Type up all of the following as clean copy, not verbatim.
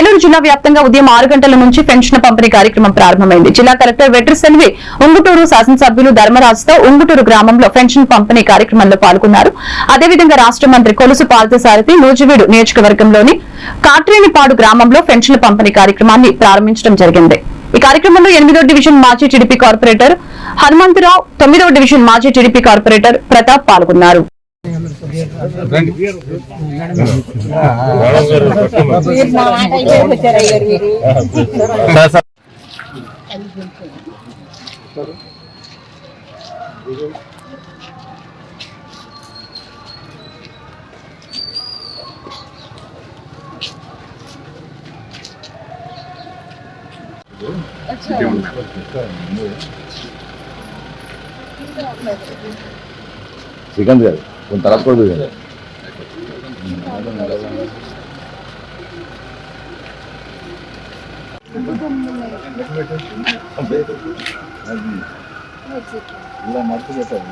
ఏలూరు జిల్లా వ్యాప్తంగా ఉదయం 6 గంటల నుంచి పెన్షన్ పంపిణీ కార్యక్రమం ప్రారంభమైంది. జిల్లా కలెక్టర్ వెట్రి సెల్వి, ఉంగుటూరు శాసనసభ్యులు ధర్మరాజుతో ఉంగుటూరు గ్రామంలో పెన్షన్ పంపిణీ కార్యక్రమంలో పాల్గొన్నారు. అదేవిధంగా రాష్ట మంత్రి కొలుసు పార్థసారథి నూజివీడు నియోజకవర్గంలోని కాట్రేనిపాడు గ్రామంలో పెన్షన్ పంపిణీ కార్యక్రమాన్ని ప్రారంభించడం జరిగింది. ఈ కార్యక్రమంలో 8వ డివిజన్ మాజీ టీడీపీ కార్పొరేటర్ హనుమంతరావు, 9వ డివిజన్ మాజీ టీడీపీ కార్పొరేటర్ ప్రతాప్ పాల్గొన్నారు. శ్రీకాంత్ గారు కొంత తర్వాత కూడా కదా ఇలా మార్పు పెట్టారు.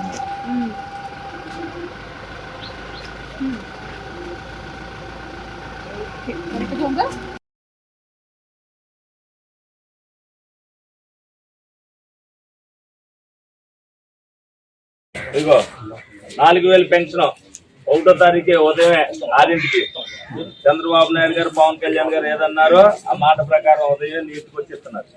ఇదిగో 4000 పెన్షన్ 1వ తారీఖు ఉదయమే 6ంటికి చంద్రబాబు నాయుడు గారు, పవన్ కళ్యాణ్ గారు ఏదన్నారో ఆ మాట ప్రకారం ఉదయం నీటికి వచ్చి ఇస్తున్నారు.